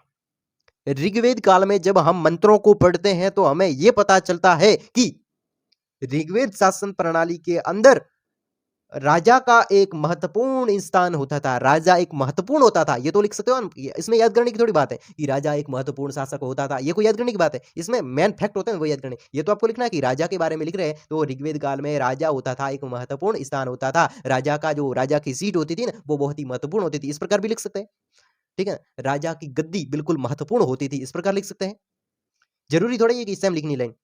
Speaker 1: ऋग्वेद काल में जब हम मंत्रों को पढ़ते हैं तो हमें यह पता चलता है कि ऋग्वेद शासन प्रणाली के अंदर राजा का एक महत्वपूर्ण स्थान होता था। राजा एक महत्वपूर्ण होता था, ये तो लिख सकते हो। इसमें याद करने की थोड़ी बात है कि राजा एक महत्वपूर्ण शासक होता था, ये कोई याद करने की बात है। इसमें मेन फैक्ट होते हैं वो याद करने। ये तो आपको लिखना है कि राजा के बारे में लिख रहे हैं, तो ऋग्वेद काल में राजा होता था, एक महत्वपूर्ण स्थान होता था। राजा की सीट होती थी ना, वो बहुत ही महत्वपूर्ण होती थी, इस प्रकार भी लिख सकते हैं। ठीक है, राजा की गद्दी बिल्कुल महत्वपूर्ण होती थी, इस प्रकार लिख सकते हैं। जरूरी थोड़ा ये कि सेम लिखनी लाइन।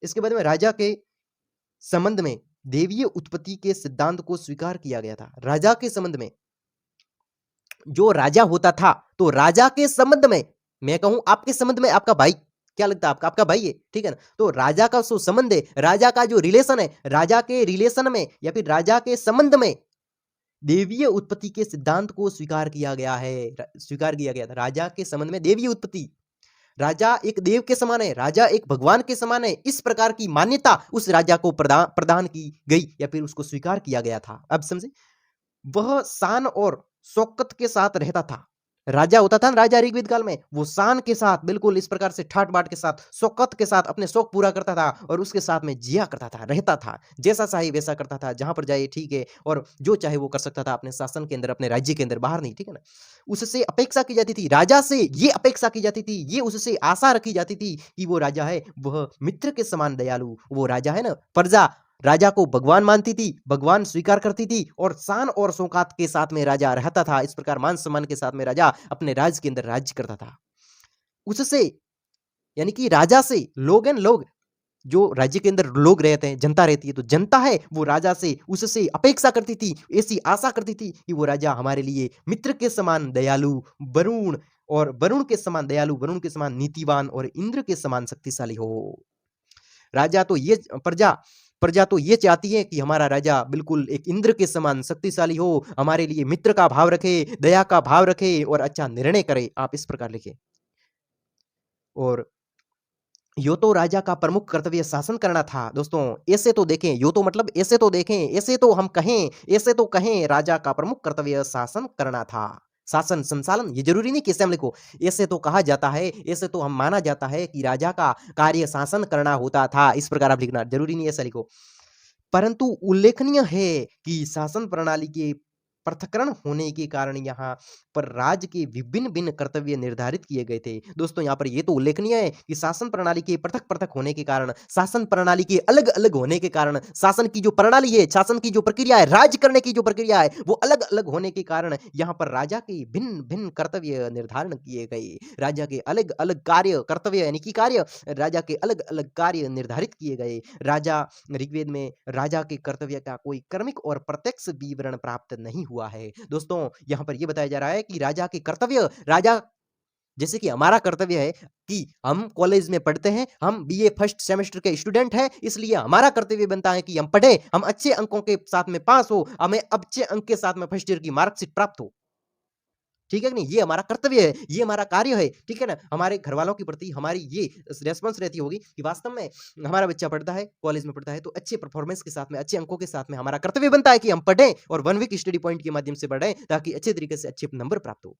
Speaker 1: इसके बाद में राजा के संबंध में देवीय उत्पत्ति के सिद्धांत को स्वीकार किया गया था। राजा के संबंध में जो राजा होता था, तो राजा के संबंध में, मैं कहूं आपके संबंध में, आपका भाई, क्या लगता है आपका, आपका भाई है, ठीक है ना। तो राजा का जो संबंध है, राजा का जो रिलेशन है, राजा के रिलेशन में या फिर राजा के संबंध में देवीय उत्पत्ति के सिद्धांत को स्वीकार किया गया है। स्वीकार किया गया था राजा के संबंध में देवीय उत्पत्ति। राजा एक देव के समान है, राजा एक भगवान के समान है, इस प्रकार की मान्यता उस राजा को प्रदान की गई या फिर उसको स्वीकार किया गया था। अब समझे, वह शान और शौकत के साथ रहता था। राजा होता था ना, राजा ऋग्वेद काल में, वो शान के साथ बिल्कुल इस प्रकार से ठाट बाट के साथ, शौकत के साथ अपने शौक पूरा करता था और उसके साथ में जिया करता था, रहता था, जैसा चाहे वैसा करता था, जहां पर जाए ठीक है, और जो चाहे वो कर सकता था अपने शासन के अंदर, अपने राज्य के अंदर, बाहर नहीं, ठीक है ना। उससे अपेक्षा की जाती थी, राजा से ये अपेक्षा की जाती थी, ये उससे आशा रखी जाती थी कि वो राजा है वह मित्र के समान दयालु, वो राजा है ना, प्रजा राजा को भगवान मानती थी, भगवान स्वीकार करती थी, और शान और शौकत के साथ में राजा रहता था। इस प्रकार मान सम्मान के साथ में राजा अपने राज्य के अंदर राज्य करता था। उससे यानी कि राजा से लोग जो राज्य के अंदर लोग रहते हैं, जनता रहती है, तो जनता है वो राजा से, उससे अपेक्षा करती थी, ऐसी आशा करती थी कि वो राजा हमारे लिए मित्र के समान दयालु, वरुण, और वरुण के समान दयालु, वरुण के समान नीतिवान, और इंद्र के समान शक्तिशाली हो। राजा तो ये प्रजा प्रजा तो ये चाहती है कि हमारा राजा बिल्कुल एक इंद्र के समान शक्तिशाली हो, हमारे लिए मित्र का भाव रखे, दया का भाव रखे और अच्छा निर्णय करे। आप इस प्रकार लिखें। और यो तो राजा का प्रमुख कर्तव्य शासन करना था। दोस्तों ऐसे तो देखें, यो तो मतलब ऐसे तो देखें, ऐसे तो हम कहें, ऐसे तो कहें, राजा का प्रमुख कर्तव्य शासन करना था। शासन संचालन, ये जरूरी नहीं कि ऐसे हम लिखो, ऐसे तो कहा जाता है, ऐसे तो हम माना जाता है कि राजा का कार्य शासन करना होता था, इस प्रकार आप लिखना, जरूरी नहीं ऐसा लिखो। परंतु उल्लेखनीय है कि शासन प्रणाली के पृथक्करण होने के कारण यहाँ पर राज्य के विभिन्न भिन्न कर्तव्य निर्धारित किए गए थे। दोस्तों यहाँ पर ये तो उल्लेखनीय है कि शासन प्रणाली के पृथक पृथक होने के कारण, शासन प्रणाली के अलग अलग होने के कारण, शासन की जो प्रणाली है, शासन की जो प्रक्रिया है, राज्य करने की जो प्रक्रिया है, वो अलग अलग होने के कारण यहाँ पर राजा के भिन्न भिन्न कर्तव्य निर्धारण किए गए। राजा के अलग अलग कार्य, कर्तव्य यानी कि कार्य, राजा के अलग अलग कार्य निर्धारित किए गए। राजा ऋग्वेद में राजा के कर्तव्य का कोई क्रमिक और प्रत्यक्ष विवरण प्राप्त नहीं हुआ है। दोस्तों यहाँ पर यह बताया जा रहा है कि राजा के कर्तव्य, राजा जैसे कि हमारा कर्तव्य है कि हम कॉलेज में पढ़ते हैं, हम बीए फर्स्ट सेमेस्टर के स्टूडेंट हैं, इसलिए हमारा कर्तव्य बनता है कि हम पढ़े, हम अच्छे अंकों के साथ में पास हो, हमें अच्छे अंक के साथ में फर्स्ट ईयर की मार्कशीट प्राप्त हो। ठीक है कि नहीं, ये हमारा कर्तव्य है, ये हमारा कार्य है, ठीक है ना। हमारे घर वालों के प्रति हमारी ये रेस्पॉन्स रहती होगी कि वास्तव में हमारा बच्चा पढ़ता है, कॉलेज में पढ़ता है, तो अच्छे परफॉर्मेंस के साथ में, अच्छे अंकों के साथ में हमारा कर्तव्य बनता है कि हम पढ़ें और 1 वीक स्टडी पॉइंट के माध्यम से पढ़ें, ताकि अच्छे तरीके से अच्छे नंबर प्राप्त हो,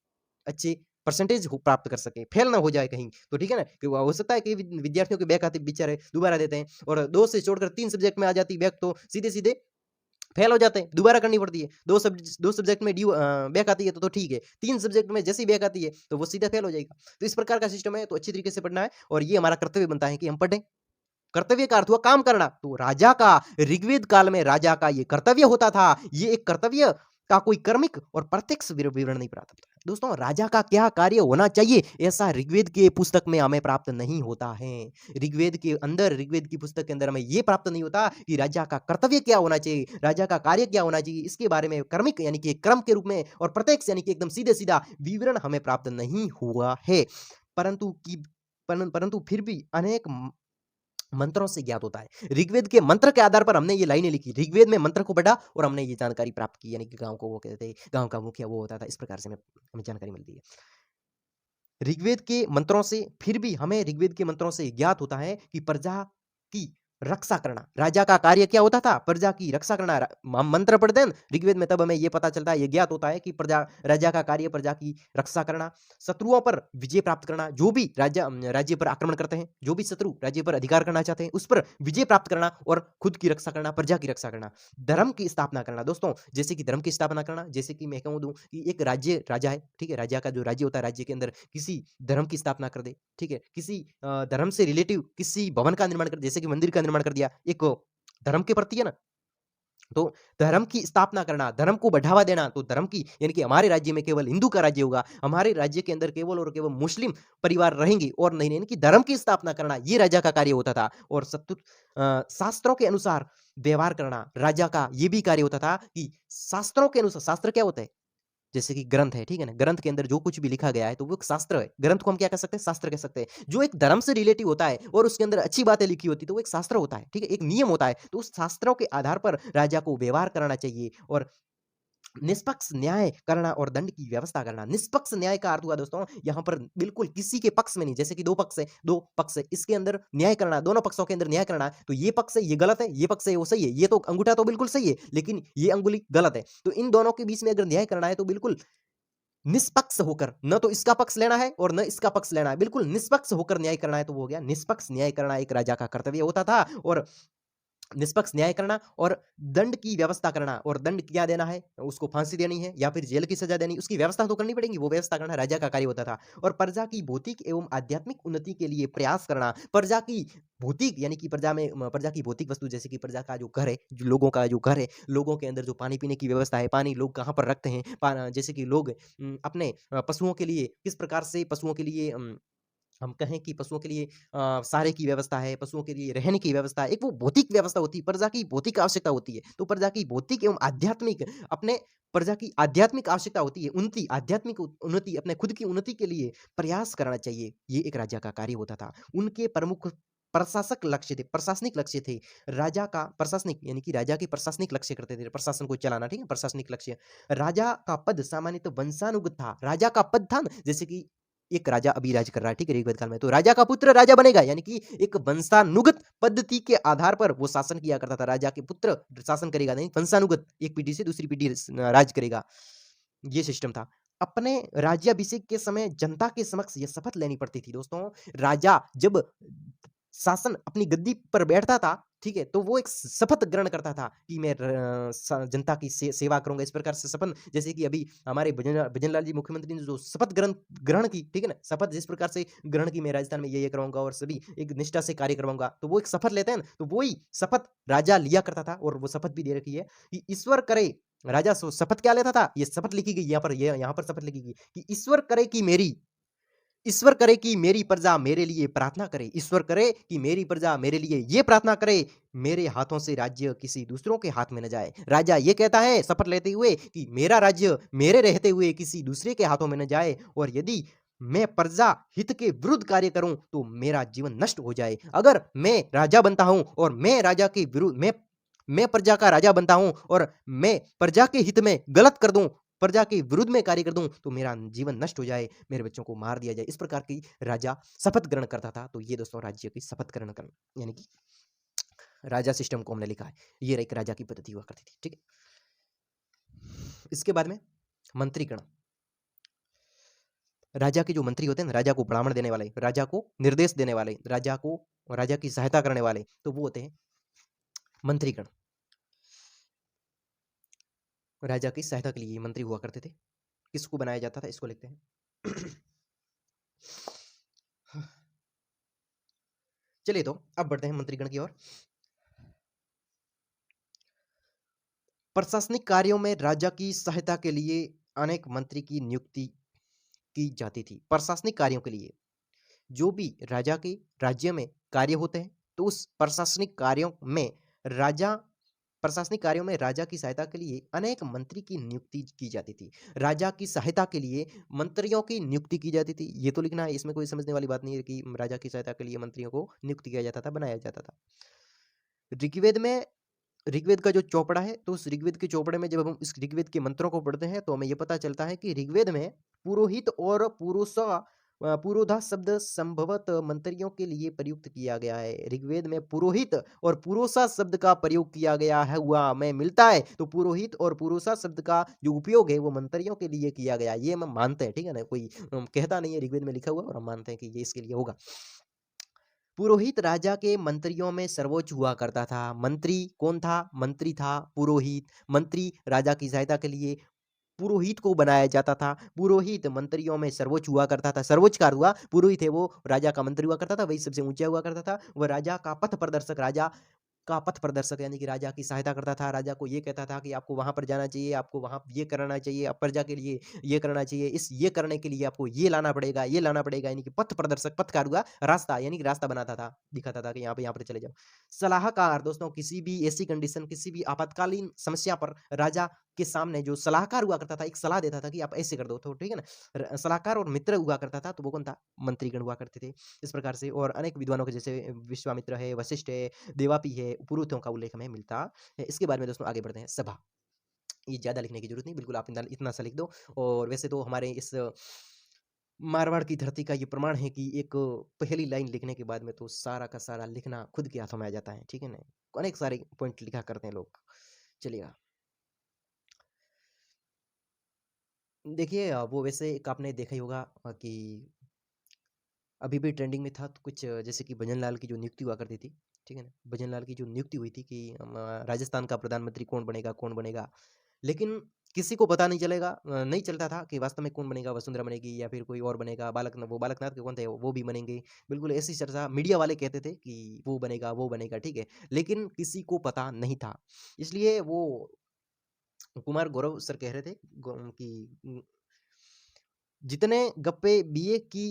Speaker 1: अच्छे परसेंटेज प्राप्त कर सके, फेल ना हो जाए कहीं। तो ठीक है ना, कि हो सकता है कि विद्यार्थियों के बैक आते बेचारे दोबारा देते हैं, और 2 से छोड़कर 3 सब्जेक्ट में आ जाती बैक, तो सीधे सीधे फेल हो जाते हैं, दोबारा करनी पड़ती है। 2 सब्जेक्ट में बैक आती है तो ठीक है, 3 सब्जेक्ट में जैसे ही बैक आती है तो वो सीधा फेल हो जाएगा। तो इस प्रकार का सिस्टम है, तो अच्छी तरीके से पढ़ना है, और ये हमारा कर्तव्य बनता है कि हम पढ़ें। कर्तव्य का अर्थ हुआ काम करना, तो राजा का, ऋग्वेद काल में राजा का ये कर्तव्य होता था। ये एक कर्तव्य का कोई क्रमिक और प्रत्यक्ष विवरण नहीं प्राप्त होता है। दोस्तों राजा का क्या कार्य होना चाहिए, ऐसा ऋग्वेद के पुस्तक में हमें प्राप्त नहीं होता है। ऋग्वेद के अंदर, ऋग्वेद की पुस्तक के अंदर हमें ये प्राप्त नहीं होता कि राजा का कर्तव्य क्या होना चाहिए, राजा का कार्य क्या होना चाहिए, इसके बारे में क्रमिक यानी कि क्रम के रूप में, और प्रत्यक्ष यानी कि एकदम सीधे सीधा विवरण हमें प्राप्त नहीं हुआ है। परंतु की परंतु फिर भी अनेक मंत्रों से ज्ञात होता है। ऋग्वेद के मंत्र के आधार पर हमने ये लाइनें लिखी, ऋग्वेद में मंत्र को पढ़ा और हमने ये जानकारी प्राप्त की, यानी कि गांव को वो कहते हैं, गांव का मुखिया वो होता था, इस प्रकार से हमें जानकारी मिलती है। ऋग्वेद के मंत्रों से, फिर भी हमें ऋग्वेद के मंत्रों से ज्ञात होता है कि प्रजा की रक्षा करना। राजा का कार्य क्या होता था? प्रजा की रक्षा करना। हम मंत्र पढ़ते हैं ना ऋग्वेद में, तब हमें ये पता चलता है, ये ज्ञात होता है कि प्रजा राजा का कार्य प्रजा की रक्षा करना, शत्रुओं पर विजय प्राप्त करना। जो भी राज्य पर आक्रमण करते हैं, जो भी शत्रु राज्य पर अधिकार करना चाहते हैं, उस पर विजय प्राप्त करना और खुद की रक्षा करना, प्रजा की रक्षा करना। धर्म की स्थापना करना दोस्तों, जैसे कि धर्म की स्थापना करना, जैसे कि मैं कहूँ दूं कि एक राज्य राजा है, ठीक है, राजा का जो राज्य होता है, राज्य के अंदर किसी धर्म की स्थापना कर दे, ठीक है, किसी धर्म से रिलेटिव किसी भवन का निर्माण कर, जैसे कि मंदिर का निर्माण कर दिया, एक धर्म के प्रति है ना, तो धर्म की स्थापना करना, धर्म को बढ़ावा देना। तो धर्म की यानी कि हमारे राज्य में केवल हिंदू का राज्य होगा, हमारे राज्य के अंदर केवल और केवल मुस्लिम परिवार रहेंगे और नहीं, यानी कि धर्म की स्थापना करना, ये राजा का कार्य होता था। और शास्त्रों के अनुसार व्यवहार करना राजा का ये भी कार्य होता था कि शास्त्रों के अनुसार, शास्त्र क्या होता है? जैसे कि ग्रंथ है, ठीक है ना, ग्रंथ के अंदर जो कुछ भी लिखा गया है तो वो एक शास्त्र है। ग्रंथ को हम क्या कह सकते हैं? शास्त्र कह सकते हैं। जो एक धर्म से रिलेटिव होता है और उसके अंदर अच्छी बातें लिखी होती है तो वो एक शास्त्र होता है, ठीक है, एक नियम होता है। तो उस शास्त्रों के आधार पर राजा को व्यवहार करना चाहिए और निष्पक्ष न्याय करना और दंड की व्यवस्था करना। निष्पक्ष न्याय का अर्थ हुआ दोस्तों, यहाँ पर बिल्कुल किसी के पक्ष में नहीं, जैसे कि दो पक्ष है, इसके अंदर न्याय करना, दोनों पक्षों के अंदर न्याय करना। तो ये पक्ष है, ये गलत है, ये पक्ष है, वो सही है, ये तो अंगूठा तो बिल्कुल सही है लेकिन ये अंगुली गलत है। तो इन दोनों के बीच में अगर न्याय करना है तो बिल्कुल निष्पक्ष होकर, न तो इसका पक्ष लेना है और न इसका पक्ष लेना है, बिल्कुल निष्पक्ष होकर न्याय करना है। तो वो हो गया निष्पक्ष न्याय करना, एक राजा का कर्तव्य होता था। और निष्पक्ष न्याय करना और दंड की व्यवस्था करना। और दंड क्या देना है? उसको फांसी देनी है या फिर जेल की सजा देनी, उसकी व्यवस्था तो करनी पड़ेगी, वो व्यवस्था करना राजा का कार्य होता था। और प्रजा की भौतिक एवं आध्यात्मिक उन्नति के लिए प्रयास करना। प्रजा की भौतिक यानी कि प्रजा की भौतिक वस्तु, जैसे कि प्रजा का जो घर है, जो लोगों का जो घर है, लोगों के अंदर जो पानी पीने की व्यवस्था है, पानी लोग कहाँ पर रखते हैं, जैसे कि लोग अपने पशुओं के लिए किस प्रकार से, पशुओं के लिए हम कहें कि पशुओं के लिए चारे की व्यवस्था है, पशुओं के लिए रहने की व्यवस्था है, एक वो भौतिक व्यवस्था होती है, प्रजा की भौतिक आवश्यकता होती है। तो प्रजा की भौतिक एवं आध्यात्मिक, अपने प्रजा की आध्यात्मिक आवश्यकता होती है, उन्नति, आध्यात्मिक उन्नति, अपने खुद की उन्नति के लिए प्रयास करना चाहिए। ये एक राजा का कार्य होता था। उनके प्रमुख प्रशासक लक्ष्य थे, प्रशासनिक लक्ष्य थे। राजा का प्रशासनिक यानी कि राजा के प्रशासनिक लक्ष्य करते थे, प्रशासन को चलाना, ठीक है, प्रशासनिक लक्ष्य। राजा का पद सामान्यतः वंशानुगत था। राजा का पद था ना, जैसे कि एक राजा अभी राज कर रहा है, ठीक है, ऋग्वेद काल में, तो राजा का पुत्र राजा बनेगा, यानी कि एक वंशानुगत पद्धति के आधार पर वो शासन किया करता था। राजा के पुत्र शासन करेगा, नहीं वंशानुगत, एक पीढ़ी से दूसरी पीढ़ी राज करेगा, ये सिस्टम था। अपने राज्याभिषेक के समय जनता के समक्ष ये शपथ लेनी पड़ती थी दोस्तों। राजा जब शासन अपनी गद्दी पर बैठता था, ठीक है, तो वो एक शपथ ग्रहण करता था कि मैं जनता की सेवा करूंगा, इस प्रकार से शपथ। जैसे कि अभी हमारे भजनलाल जी मुख्यमंत्री ने जो शपथ ग्रहण ग्रहण की, ठीक है ना, शपथ जिस प्रकार से ग्रहण की, मैं राजस्थान में ये कराऊंगा और सभी एक निष्ठा से कार्य करवाऊंगा, तो वो एक शपथ लेते हैं ना, तो वही शपथ राजा लिया करता था। और वो शपथ भी दे रखी है कि ईश्वर करे, राजा शपथ क्या लेता था, ये शपथ लिखी गई यहाँ पर, ये यहाँ पर शपथ लिखी गई कि ईश्वर करे कि मेरी प्रजा मेरे लिए प्रार्थना करे, ईश्वर करे कि मेरी प्रजा मेरे लिए ये प्रार्थना करे, मेरे हाथों से राज्य किसी दूसरों के हाथ में न जाए। राजा ये कहता है शपथ लेते हुए कि मेरा राज्य मेरे रहते हुए किसी दूसरे के हाथों में न जाए, और यदि मैं प्रजा हित के विरुद्ध कार्य करूं तो मेरा जीवन नष्ट हो जाए। अगर मैं राजा बनता हूं और मैं राजा के विरुद्ध, मैं प्रजा का राजा बनता हूं और मैं प्रजा के हित में गलत कर दूं, प्रजा के विरुद्ध में कार्य कर दूं, तो मेरा जीवन नष्ट हो जाए, मेरे बच्चों को मार दिया जाए। इस प्रकार की राजा शपथ ग्रहण करता था। तो ये दोस्तों राज्य की शपथ ग्रहण करना, यानी कि राजा सिस्टम को हमने लिखा है, ये एक राजा की पद्धति हुआ करती थी, ठीक है। इसके बाद में मंत्रीगण, राजा के जो मंत्री होते हैं ना, राजा को भ्रमण देने वाले, राजा को निर्देश देने वाले, राजा की सहायता करने वाले, तो वो होते हैं मंत्रीगण। राजा की सहायता के लिए मंत्री हुआ करते थे। किसको बनाया जाता था, इसको लिखते हैं। चलिए तो अब बढ़ते हैं मंत्रीगण की ओर। प्रशासनिक कार्यों में राजा की सहायता के लिए अनेक मंत्री की नियुक्ति की जाती थी। प्रशासनिक कार्यों के लिए जो भी राजा के राज्य में कार्य होते हैं, तो उस प्रशासनिक कार्यों में राजा की सहायता के लिए अनेक मंत्री की नियुक्ति की जाती थी। राजा की सहायता के लिए मंत्रियों की नियुक्ति की जाती थी। ये तो लिखना है, इसमें कोई समझने वाली बात नहीं है कि राजा की सहायता के लिए मंत्रियों को नियुक्त किया जाता था, बनाया जाता था। ऋग्वेद में, ऋग्वेद का जो चौपड़ा है, तो उस ऋग्वेद के चौपड़े में जब हम इस ऋग्वेद के मंत्रों को पढ़ते हैं तो हमें यह पता चलता है कि ऋग्वेद में पुरोहित और पुरुषा पुरोधा शब्द संभवत मंत्रियों के लिए प्रयुक्त किया गया है। ऋग्वेद में पुरोहित और पुरोसा शब्द का प्रयोग किया गया है हुआ हमें मिलता है। तो पुरोहित और पुरोसा शब्द का जो उपयोग है वो मंत्रियों के लिए किया गया है। ये हम मानते हैं, ठीक है ना? कोई कहता नहीं है ऋग्वेद में लिखा हुआ है और हम मानते हैं कि ये इसके लिए होगा। पुरोहित राजा के मंत्रियों में सर्वोच्च हुआ करता था। मंत्री कौन था? मंत्री था पुरोहित। मंत्री राजा की सहायता के लिए पुरोहित को बनाया जाता था। पुरोहित मंत्रियों में सर्वोच्च हुआ करता था। सर्वोच्च कार हुआ पुरोहित है वो राजा का मंत्री हुआ करता था, वही सबसे ऊंचा हुआ करता था। वह राजा का पथ प्रदर्शक, राजा का पथ प्रदर्शक यानी कि राजा की सहायता करता था। राजा को ये कहता था कि आपको वहां पर जाना चाहिए, आपको वहां ये करना चाहिए, अब प्रजा के लिए ये करना चाहिए, इस ये करने के लिए आपको ये लाना पड़ेगा, ये लाना पड़ेगा। यानी कि पथ प्रदर्शक, पथकार हुआ रास्ता, यानी कि रास्ता बनाता था, दिखाता था कि यहाँ पर चले जाओ। सलाहकार दोस्तों, किसी भी ऐसी कंडीशन, किसी भी आपातकालीन समस्या पर राजा के सामने जो सलाहकार हुआ करता था, एक सलाह देता था कि आप ऐसे कर दो, तो ठीक है ना। सलाहकार और मित्र हुआ करता था, तो वो कौन था? मंत्रीगण हुआ करते थे। इस प्रकार से और अनेक विद्वानों के जैसे विश्वामित्र है, वशिष्ठ है, देवापी है, पुरोहितों का उल्लेख हमें मिलता है। इसके बारे में दोस्तों आगे बढ़ते हैं। सभा, ये ज्यादा लिखने की जरूरत नहीं, बिल्कुल आप इतना सा लिख दो। और वैसे तो हमारे इस मारवाड़ की धरती का ये प्रमाण है कि एक पहली लाइन लिखने के बाद में तो सारा का सारा लिखना खुद के हाथों में आ जाता है, ठीक है ना। अनेक सारे पॉइंट लिखा करते हैं लोग। चलिएगा, देखिए वो वैसे एक आपने देखा ही होगा कि अभी भी ट्रेंडिंग में था, तो कुछ जैसे कि भजन लाल की जो नियुक्ति हुआ करती थी, ठीक है ना। भजन लाल की जो नियुक्ति हुई थी कि राजस्थान का प्रधानमंत्री कौन बनेगा, कौन बनेगा। लेकिन किसी को पता नहीं चलेगा, नहीं चलता था कि वास्तव में कौन बनेगा, वसुंधरा बनेगी या फिर कोई और बनेगा, वो बालकनाथ के कौन थे, वो भी बनेंगे। बिल्कुल ऐसी चर्चा मीडिया वाले कहते थे कि वो बनेगा, ठीक है। लेकिन किसी को पता नहीं था। इसलिए वो कुमार गौरव सर कह रहे थे कि जितने गप्पे बीए की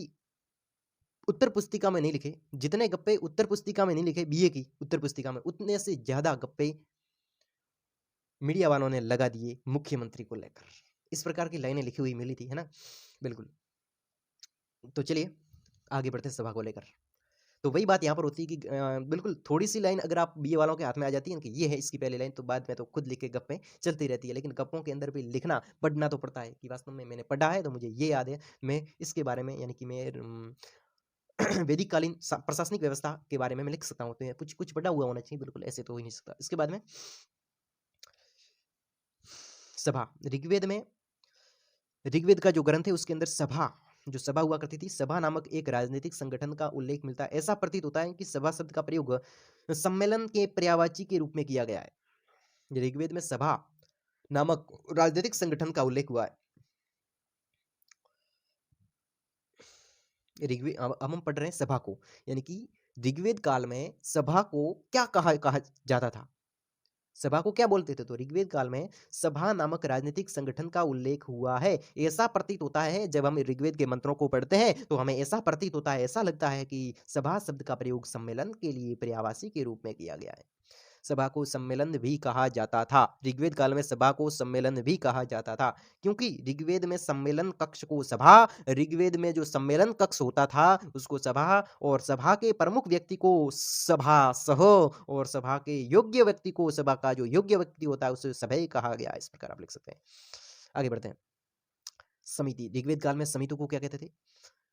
Speaker 1: उत्तर पुस्तिका में नहीं लिखे, जितने गप्पे उत्तर पुस्तिका में नहीं लिखे बीए की उत्तर पुस्तिका में, उतने से ज्यादा गप्पे मीडिया वालों ने लगा दिए मुख्यमंत्री को लेकर। इस प्रकार की लाइनें लिखी हुई मिली थी, है ना। बिल्कुल। तो चलिए आगे बढ़ते हैं सभा को लेकर। तो वही बात यहाँ पर होती है कि बिल्कुल थोड़ी सी लाइन अगर आप बीए वालों के हाथ में आ जाती है कि ये है इसकी पहली लाइन, तो बाद में तो खुद लिख के गप्पे चलती रहती है। लेकिन गप्पों के अंदर भी लिखना, पढ़ना तो पड़ता है कि वास्तव में मैंने पढ़ा है तो मुझे ये याद है। मैं इसके बारे में यानी कि मैं वैदिक कालीन प्रशासनिक व्यवस्था के बारे में मैं लिख सकता हूँ, तो कुछ कुछ पढ़ा हुआ होना चाहिए, बिल्कुल ऐसे तो हो ही नहीं सकता। इसके बाद में सभा, ऋग्वेद का जो ग्रंथ है उसके अंदर सभा, जो सभा हुआ करती थी, सभा नामक एक राजनीतिक संगठन का उल्लेख मिलता है। ऐसा प्रतीत होता है कि सभा शब्द का प्रयोग सम्मेलन के पर्यायवाची के रूप में किया गया है। ऋग्वेद में सभा नामक राजनीतिक संगठन का उल्लेख हुआ है। ऋग्वेद, अब हम पढ़ रहे हैं सभा को, यानी कि ऋग्वेद काल में सभा को क्या कहा जाता था, सभा को क्या बोलते थे? तो ऋग्वेद काल में सभा नामक राजनीतिक संगठन का उल्लेख हुआ है। ऐसा प्रतीत होता है जब हम ऋग्वेद के मंत्रों को पढ़ते हैं तो हमें ऐसा प्रतीत होता है, ऐसा लगता है कि सभा शब्द का प्रयोग सम्मेलन के लिए पर्यायवाची के रूप में किया गया है। सभा को सम्मेलन भी कहा जाता था। ऋग्वेद काल में सभा को सम्मेलन भी कहा जाता था, क्योंकि ऋग्वेद में सम्मेलन कक्ष को सभा, ऋग्वेद में जो सम्मेलन कक्ष होता था उसको सभा, और सभा के प्रमुख व्यक्ति को सभा सह, और सभा के योग्य व्यक्ति को, सभा का जो योग्य व्यक्ति होता है उसे सभा कहा गया। इस प्रकार आप लिख सकते हैं। आगे बढ़ते हैं। समिति, ऋग्वेद काल में समिति को क्या कहते थे?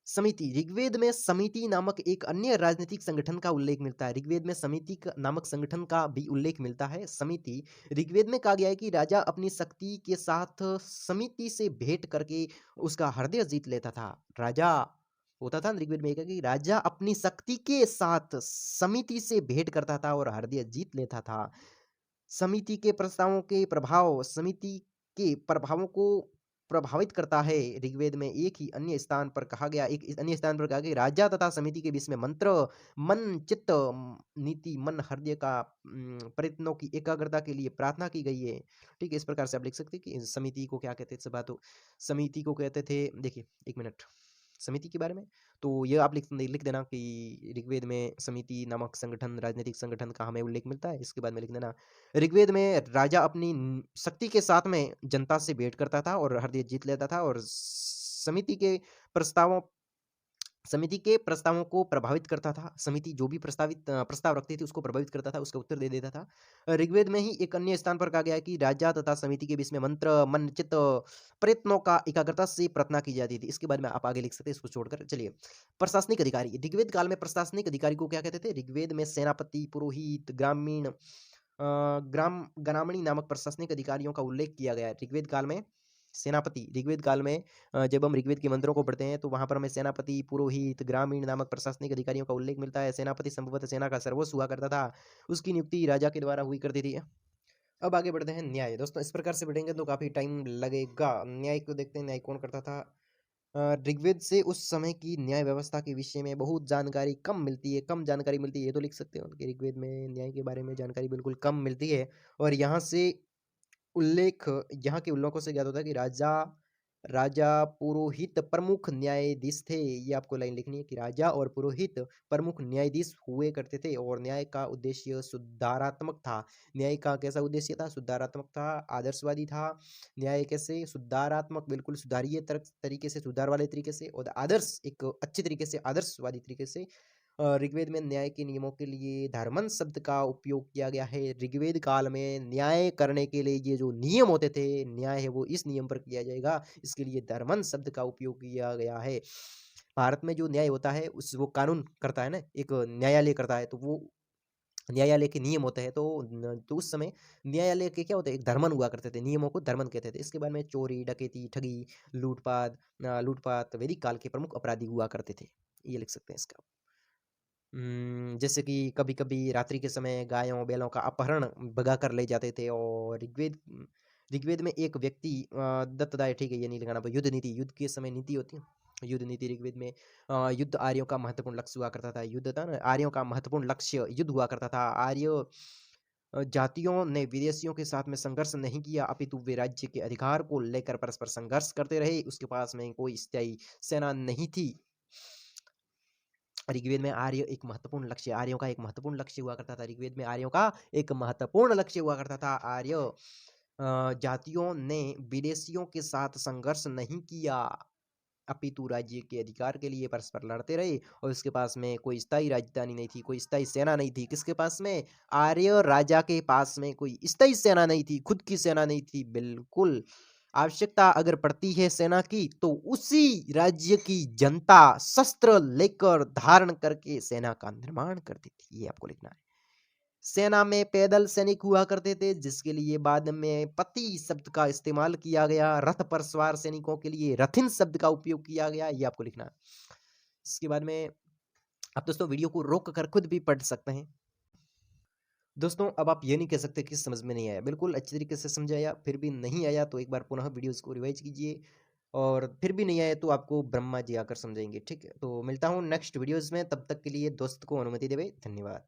Speaker 1: समिति, ऋग्वेद में समिति नामक एक अन्य राजनीतिक संगठन का उल्लेख मिलता है। ऋग्वेद में नामक संगठन का भी उल्लेख मिलता है। समिति, ऋग्वेद में कहा गया है कि राजा अपनी शक्ति के साथ समिति से भेंट करके उसका हृदय जीत लेता था। राजा होता था ऋग्वेद में कि राजा अपनी शक्ति के साथ समिति से भेंट करता था और हृदय जीत लेता था। समिति के प्रस्तावों के प्रभाव, समिति के प्रभावों को प्रभावित करता है। ऋग्वेद में एक अन्य स्थान पर कहा गया, राजा तथा समिति के बीच में मंत्र, मन चित्त नीति, मन हृदय का प्रयत्नों की एकाग्रता के लिए प्रार्थना की गई है। ठीक है, इस प्रकार से आप लिख सकते हैं कि समिति को क्या कहते थे? सभा, तो समिति को कहते थे, देखिए एक मिनट, समिति के बारे में तो ये आप लिख देना कि ऋग्वेद में समिति नामक संगठन, राजनीतिक संगठन का हमें उल्लेख मिलता है। इसके बाद में लिख देना, ऋग्वेद में राजा अपनी शक्ति के साथ में जनता से भेंट करता था और हृदय जीत लेता था, और समिति के प्रस्तावों समिति के प्रस्तावों को प्रभावित करता था। समिति जो भी प्रस्ताव रखती थी उसको प्रभावित करता था, उसका उत्तर दे देता था। ऋग्वेद में ही एक अन्य स्थान पर कहा गया है कि राजा तथा समिति के बीच में मंत्र, मन, चित्त, प्रयत्नों का एकाग्रता से प्रार्थना की जाती थी। इसके बाद में आप आगे लिख सकते हैं इसको छोड़कर। चलिए, प्रशासनिक अधिकारी। ऋग्वेद काल में प्रशासनिक अधिकारी को क्या कहते थे? ऋग्वेद में सेनापति, पुरोहित, ग्रामीणी नामक प्रशासनिक अधिकारियों का उल्लेख किया गया है ऋग्वेद काल में। सेनापति ऋग्वेद काल में जब हम ऋग्वेद के मंत्रों को पढ़ते हैं तो वहां पर हमें सेनापति, पुरोहित, ग्रामीण नामक प्रशासनिक अधिकारियों का उल्लेख मिलता है। सेनापति संभवतः सेना का सर्वस्व हुआ करता था। उसकी नियुक्ति राजा के द्वारा हुई करती थी। अब आगे बढ़ते हैं न्याय। दोस्तों इस प्रकार से बढ़ेंगे तो काफी टाइम लगेगा। न्याय को देखते हैं, न्याय कौन करता था? ऋग्वेद से उस समय की न्याय व्यवस्था के विषय में बहुत जानकारी कम मिलती है, कम जानकारी मिलती है, ये तो लिख सकते हैं उनके ऋग्वेद में न्याय के बारे में जानकारी बिल्कुल कम मिलती है। और उल्लेख यहाँ के उल्लेखों से ज्ञात होता है कि राजा राजा पुरोहित प्रमुख न्यायाधीश थे। ये आपको लाइन लिखनी है कि राजा और पुरोहित प्रमुख न्यायाधीश हुए करते थे और न्याय का उद्देश्य सुधारात्मक था। न्याय का कैसा उद्देश्य था? सुधारात्मक था, आदर्शवादी था। न्याय कैसे? सुधारात्मक, बिल्कुल सुधारीय तरीके से, सुधार वाले तरीके से, और आदर्श एक अच्छे तरीके से, आदर्शवादी तरीके से। ऋग्वेद में न्याय के नियमों के लिए धर्मन शब्द का उपयोग किया गया है। ऋग्वेद काल में न्याय करने के लिए ये जो नियम होते थे, न्याय है वो इस नियम पर किया जाएगा, इसके लिए धर्मन शब्द का उपयोग किया गया है। भारत में जो न्याय होता है उस वो कानून करता है ना, एक न्यायालय करता है, तो वो न्यायालय के नियम होते हैं। तो उस समय न्यायालय के क्या होते हैं? एक धर्मन हुआ करते थे, नियमों को धर्मन कहते थे। इसके बाद में चोरी, डकैती, ठगी, लूटपाट वैदिक काल के प्रमुख अपराधी हुआ करते थे। ये लिख सकते हैं इसका। जैसे कि कभी-कभी रात्रि के समय गायों, बैलों का अपहरण भगा कर ले जाते थे। और ऋग्वेद में एक व्यक्ति दत्तदाय, ठीक है ये नहीं लगाना। युद्ध नीति, युद्ध के समय नीति होती है, युद्ध नीति ऋग्वेद में। युद्ध आर्यों का महत्वपूर्ण लक्ष्य हुआ करता था। युद्ध था ना, आर्यों का महत्वपूर्ण लक्ष्य युद्ध हुआ करता था। आर्य जातियों ने विदेशियों के साथ में संघर्ष नहीं किया, अपितु वे राज्य के अधिकार को लेकर परस्पर संघर्ष करते रहे। उसके पास में कोई स्थायी सेना नहीं थी। ऋग्वेद में आर्य एक महत्वपूर्ण लक्ष्य, आर्यों का एक महत्वपूर्ण लक्ष्य हुआ करता था। ऋग्वेद में आर्यों का एक महत्वपूर्ण लक्ष्य हुआ करता था। आर्य जातियों ने विदेशियों के साथ संघर्ष नहीं किया, अपितु राज्य के अधिकार के लिए परस्पर लड़ते रहे। और उसके पास में कोई स्थायी राजधानी नहीं थी, कोई स्थायी सेना नहीं थी। किसके पास में? आर्य राजा के पास में कोई स्थायी सेना नहीं थी, खुद की सेना नहीं थी, बिल्कुल। आवश्यकता अगर पड़ती है सेना की तो उसी राज्य की जनता शस्त्र लेकर धारण करके सेना का निर्माण करती थी। ये आपको लिखना है। सेना में पैदल सैनिक हुआ करते थे, जिसके लिए बाद में पति शब्द का इस्तेमाल किया गया। रथ पर सवार सैनिकों के लिए रथिन शब्द का उपयोग किया गया। ये आपको लिखना है। इसके बाद में आप दोस्तों वीडियो को रोक कर खुद भी पढ़ सकते हैं। दोस्तों अब आप ये नहीं कह सकते कि समझ में नहीं आया, बिल्कुल अच्छी तरीके से समझाया। फिर भी नहीं आया तो एक बार पुनः वीडियोस को रिवाइज कीजिए। और फिर भी नहीं आया तो आपको ब्रह्मा जी आकर समझाएंगे। ठीक है, तो मिलता हूँ नेक्स्ट वीडियोस में, तब तक के लिए दोस्त को अनुमति देवे। धन्यवाद।